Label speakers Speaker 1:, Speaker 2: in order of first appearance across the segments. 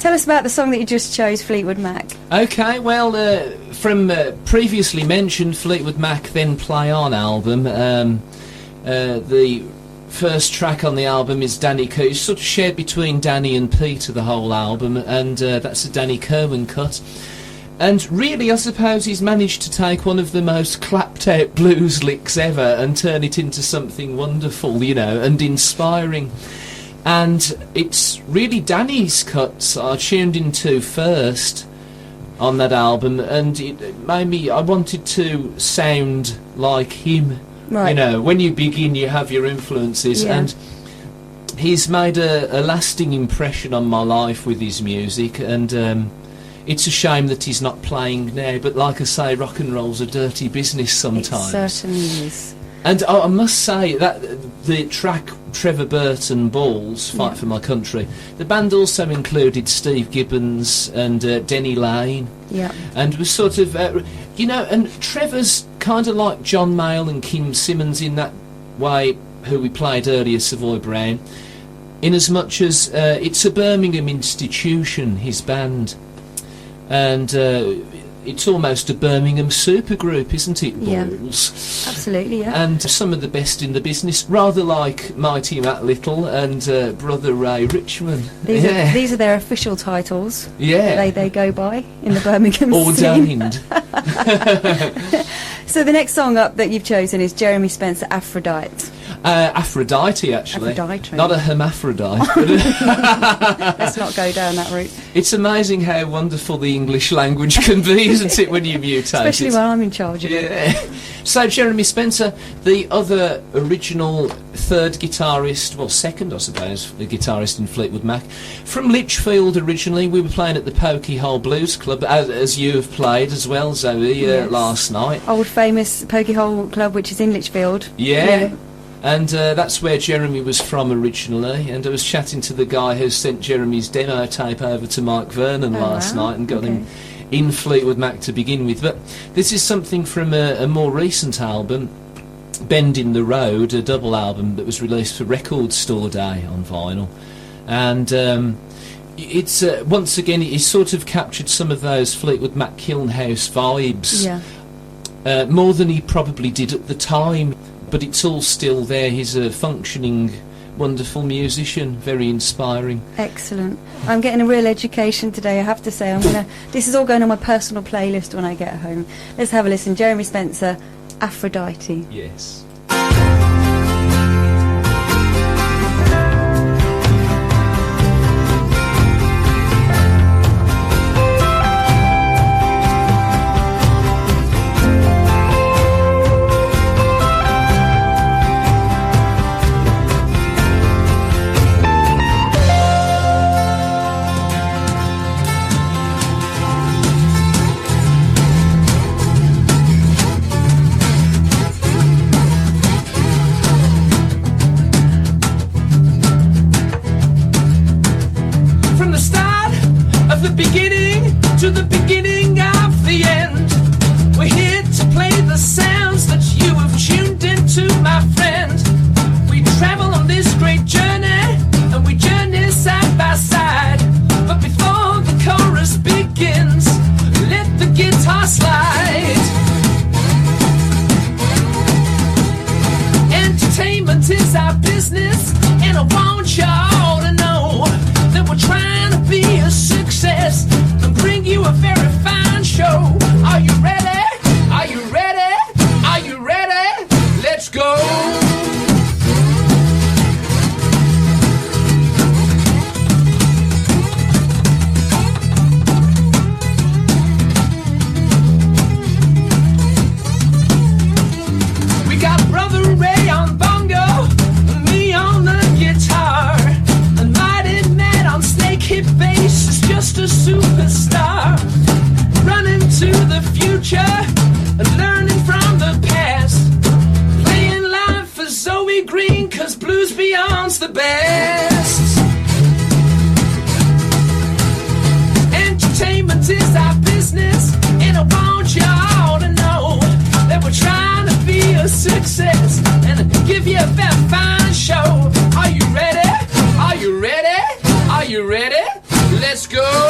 Speaker 1: Tell us about the song that you just chose, Fleetwood Mac.
Speaker 2: Okay, well, from previously mentioned Fleetwood Mac Then Play On album, the first track on the album is Danny Kerr. It's sort of shared between Danny and Peter, the whole album, and that's a Danny Kerwin cut. And really, I suppose he's managed to take one of the most clapped-out blues licks ever and turn it into something wonderful, you know, and inspiring. And it's really Danny's cuts I tuned into first on that album, and it made me, I wanted to sound like him. Right. You know, when you begin, you have your influences, and he's made a lasting impression on my life with his music, and it's a shame that he's not playing now, but like I say, rock and roll's a dirty business sometimes.
Speaker 1: It certainly is.
Speaker 2: And I must say that the track Trevor Burton Balls, Fight for My Country, the band also included Steve Gibbons and Denny Lane. Yeah. And was sort of, you know, and Trevor's kind of like John Mayall and Kim Simmons in that way, who we played earlier, Savoy Brown, in as much as it's a Birmingham institution, his band. And it's almost a Birmingham supergroup, isn't it, Balls?
Speaker 1: Yeah, absolutely, yeah.
Speaker 2: And some of the best in the business, rather like Mighty Matt Little and brother Ray Richman.
Speaker 1: These are their official titles.
Speaker 2: Yeah.
Speaker 1: They go by in the Birmingham
Speaker 2: Ordained.
Speaker 1: scene. So the next song up that you've chosen is Jeremy Spencer, Aphrodite.
Speaker 2: Aphrodite, actually.
Speaker 1: Aphrodite.
Speaker 2: Not a hermaphrodite. But
Speaker 1: let's not go down that route.
Speaker 2: It's amazing how wonderful the English language can be, isn't it, when you mutate
Speaker 1: Especially when I'm in charge of it.
Speaker 2: So Jeremy Spencer, the other original third guitarist, well, second, I suppose, the guitarist in Fleetwood Mac. From Lichfield originally. We were playing at the Pokey Hole Blues Club, as you have played as well, Zoe, last night.
Speaker 1: Old famous Pokey Hole Club, which is in Lichfield.
Speaker 2: Yeah. And that's where Jeremy was from originally, and I was chatting to the guy who sent Jeremy's demo tape over to Mike Vernon last night and got him in Fleetwood Mac to begin with. But this is something from a more recent album, Bend in the Road, a double album that was released for Record Store Day on vinyl. And it's once again, he sort of captured some of those Fleetwood Mac Kilnhouse vibes, more than he probably did at the time. But it's all still there. He's a functioning, wonderful musician, very inspiring.
Speaker 1: Excellent. I'm getting a real education today, I have to say. This is all going on my personal playlist when I get home. Let's have a listen. Jeremy Spencer, Aphrodite.
Speaker 2: Yes.
Speaker 3: Let's go!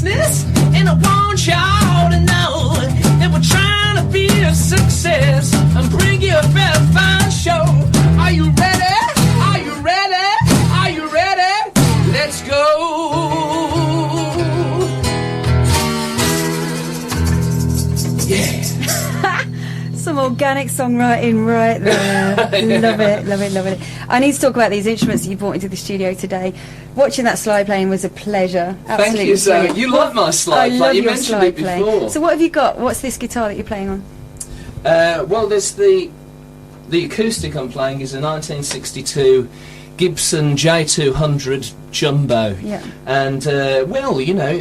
Speaker 2: business, and I want y'all to know that we're trying to be a success and bring you a very fine show. Are you ready? Are you ready? Are you ready? Let's go. Yeah.
Speaker 1: Some organic songwriting right there. Love it, love it, love it. I need to talk about these instruments that you brought into the studio today. Watching that slide playing was a pleasure. Absolutely.
Speaker 2: Thank you, Zoe. You love my slide
Speaker 1: I
Speaker 2: play.
Speaker 1: love
Speaker 2: You
Speaker 1: your
Speaker 2: mentioned
Speaker 1: slide
Speaker 2: it before.
Speaker 1: playing. So what have you got? What's this guitar that you're playing on?
Speaker 2: Well, there's the acoustic I'm playing is a 1962 Gibson J200 Jumbo.
Speaker 1: Yeah.
Speaker 2: And, well, you know,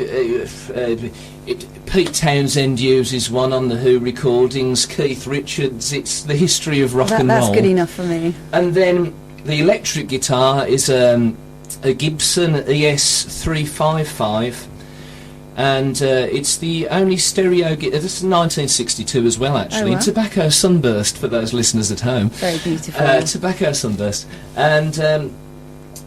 Speaker 2: Pete Townsend uses one on the Who recordings, Keith Richards, it's the history of rock and roll.
Speaker 1: That's good enough for me.
Speaker 2: And then the electric guitar is a Gibson ES355, and it's the only stereo guitar. This is 1962 as well, actually.
Speaker 1: Oh, wow.
Speaker 2: Tobacco Sunburst for those listeners at home.
Speaker 1: Very beautiful.
Speaker 2: Tobacco Sunburst. And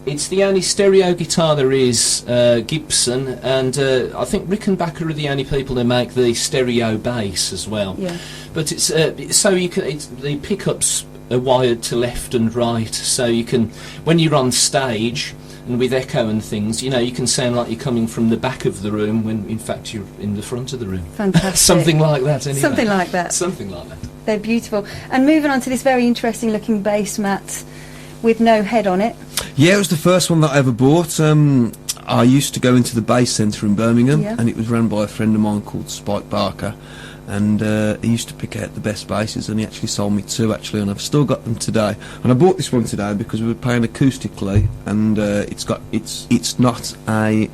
Speaker 2: it's the only stereo guitar there is, Gibson, and I think Rickenbacker are the only people that make the stereo bass as well.
Speaker 1: Yeah.
Speaker 2: But it's so you can. The pickups are wired to left and right, so you can, when you're on stage and with echo and things, you know, you can sound like you're coming from the back of the room when in fact you're in the front of the room.
Speaker 1: Fantastic.
Speaker 2: Something like that, anyway.
Speaker 1: Something like that.
Speaker 2: Something like that.
Speaker 1: They're beautiful. And moving on to this very interesting looking bass, Matt, with no head on it.
Speaker 3: Yeah, it was the first one that I ever bought. I used to go into the bass centre in Birmingham,
Speaker 1: Yeah.
Speaker 3: and it was run by a friend of mine called Spike Barker, and he used to pick out the best basses, and he actually sold me two, actually, and I've still got them today. And I bought this one today because we were playing acoustically, and it's not an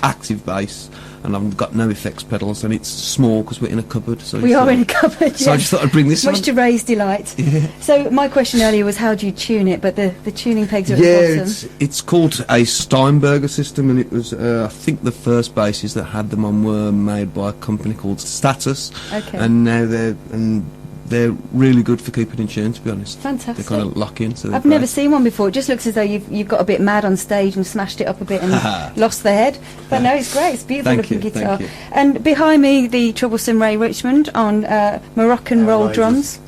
Speaker 3: active bass, and I've got no effects pedals, and it's small because we're in a cupboard. So
Speaker 1: We are in a cupboard,
Speaker 3: So I just thought I'd bring this
Speaker 1: Much
Speaker 3: one.
Speaker 1: to Ray's delight.
Speaker 3: Yeah.
Speaker 1: So my question earlier was how do you tune it, but the tuning pegs are at
Speaker 3: Yeah,
Speaker 1: the bottom.
Speaker 3: it's called a Steinberger system, and it was I think the first basses that had them on were made by a company called Status,
Speaker 1: Okay.
Speaker 3: and now they're really good for keeping in tune, to be honest.
Speaker 1: Fantastic.
Speaker 3: They kind of lock in. So they're
Speaker 1: I've never
Speaker 3: great.
Speaker 1: seen one before. It just looks as though you've got a bit mad on stage and smashed it up a bit and lost the head. But no, it's great. It's a beautiful
Speaker 3: Thank
Speaker 1: looking
Speaker 3: you,
Speaker 1: guitar.
Speaker 3: thank you.
Speaker 1: And behind me, the troublesome Ray Richmond on Moroccan roll
Speaker 4: Outrageous.
Speaker 1: drums.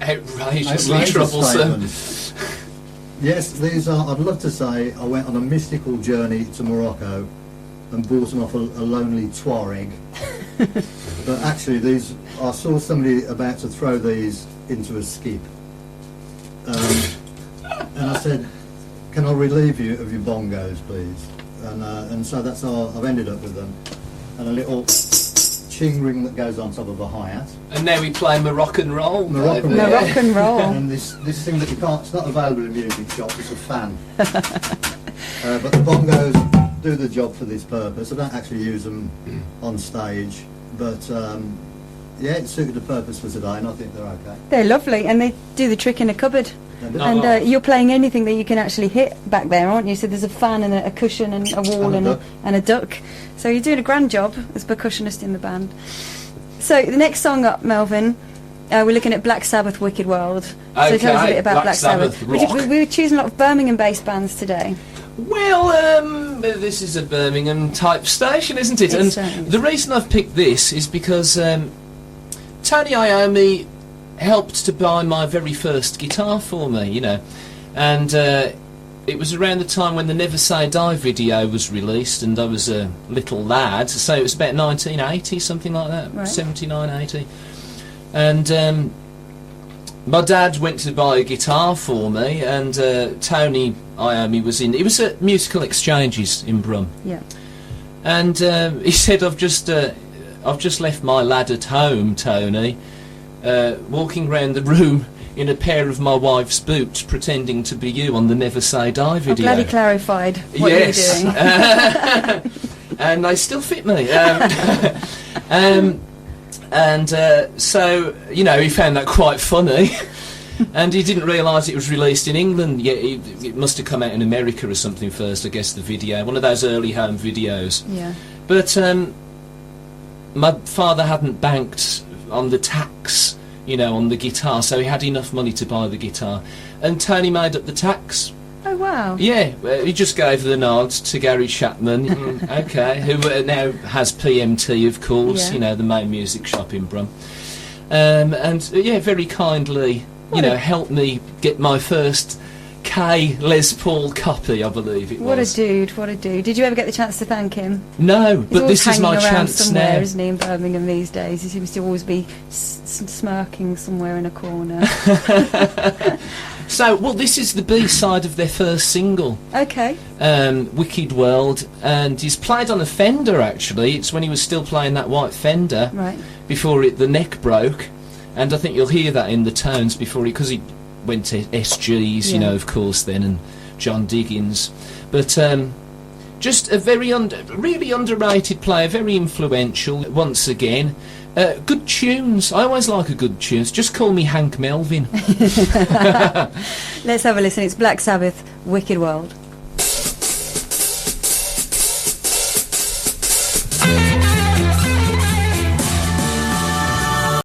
Speaker 2: Outrageously
Speaker 4: Outrageous
Speaker 2: troublesome.
Speaker 4: statement. Yes, these are, I'd love to say, I went on a mystical journey to Morocco and bought them off a lonely Tuareg. But actually, I saw somebody about to throw these into a skip. And I said, can I relieve you of your bongos, please? And so that's how I've ended up with them. And a little ching ring that goes on top of a hi-hat.
Speaker 2: And now we play Moroccan roll.
Speaker 4: Moroccan
Speaker 2: over
Speaker 4: roll.
Speaker 2: there.
Speaker 1: Moroccan roll.
Speaker 4: And this thing that you can't, it's not available in music shops, it's a fan. But the bongos do the job for this purpose. I don't actually use them on stage, but yeah, it suited the purpose for today, and I think they're okay.
Speaker 1: They're lovely and they do the trick in a cupboard.
Speaker 4: And
Speaker 2: Oh.
Speaker 1: And you're playing anything that you can actually hit back there, aren't you? So there's a fan and a cushion and a wall
Speaker 4: And a duck.
Speaker 1: and a duck. So you're doing a grand job as percussionist in the band. So the next song up, Melvin, we're looking at Black Sabbath, Wicked World. So tell us a
Speaker 2: Okay,
Speaker 1: bit about
Speaker 2: Black
Speaker 1: Black Sabbath.
Speaker 2: Sabbath,
Speaker 1: We,
Speaker 2: rock.
Speaker 1: we were choosing a lot of Birmingham-based bands today.
Speaker 2: Well, this is a Birmingham type station, isn't it?
Speaker 1: It
Speaker 2: And
Speaker 1: certainly is.
Speaker 2: the reason I've picked this is because Tony Iommi helped to buy my very first guitar for me, you know, and it was around the time when the Never Say Die video was released, and I was a little lad, so it was about 1980, something like that,
Speaker 1: Right.
Speaker 2: 79, 80, and my dad went to buy a guitar for me, and Tony Iommi was in. It was at Musical Exchanges in Brum,
Speaker 1: Yeah.
Speaker 2: and he said, "I've just left my lad at home, Tony, walking round the room in a pair of my wife's boots, pretending to be you on the Never Say Die
Speaker 1: I'm
Speaker 2: video."
Speaker 1: glad he clarified what you were doing.
Speaker 2: And they still fit me. So, you know, he found that quite funny. And he didn't realise it was released in England. Yeah, it must have come out in America or something first, I guess, the video. One of those early home videos.
Speaker 1: Yeah.
Speaker 2: But my father hadn't banked on the tax, you know, on the guitar, so he had enough money to buy the guitar. And Tony made up the tax
Speaker 1: Oh, wow.
Speaker 2: Yeah, he just gave the nod to Gary Chapman, okay, who now has PMT, of course,
Speaker 1: Yeah.
Speaker 2: you know, the main music shop in Brum. And, yeah, very kindly, helped me get my first K Les Paul copy, I believe it
Speaker 1: What a
Speaker 2: was.
Speaker 1: dude, what a dude. Did you ever get the chance to thank him?
Speaker 2: No,
Speaker 1: He's
Speaker 2: but
Speaker 1: always
Speaker 2: this is my
Speaker 1: hanging around
Speaker 2: chance
Speaker 1: somewhere,
Speaker 2: now.
Speaker 1: isn't he, in Birmingham these days? He seems to always be smirking somewhere in a corner.
Speaker 2: So, well, this is the B-side of their first single,
Speaker 1: Okay.
Speaker 2: Wicked World, and he's played on a Fender, actually. It's when he was still playing that white Fender,
Speaker 1: Right.
Speaker 2: before the neck broke, and I think you'll hear that in the tones before because he went to SGs,
Speaker 1: Yeah.
Speaker 2: of course, then, and John Diggins. But just a very really underrated player, very influential, once again. Good tunes. I always like a good tunes. Just call me Hank Melvin.
Speaker 1: Let's have a listen. It's Black Sabbath, Wicked World.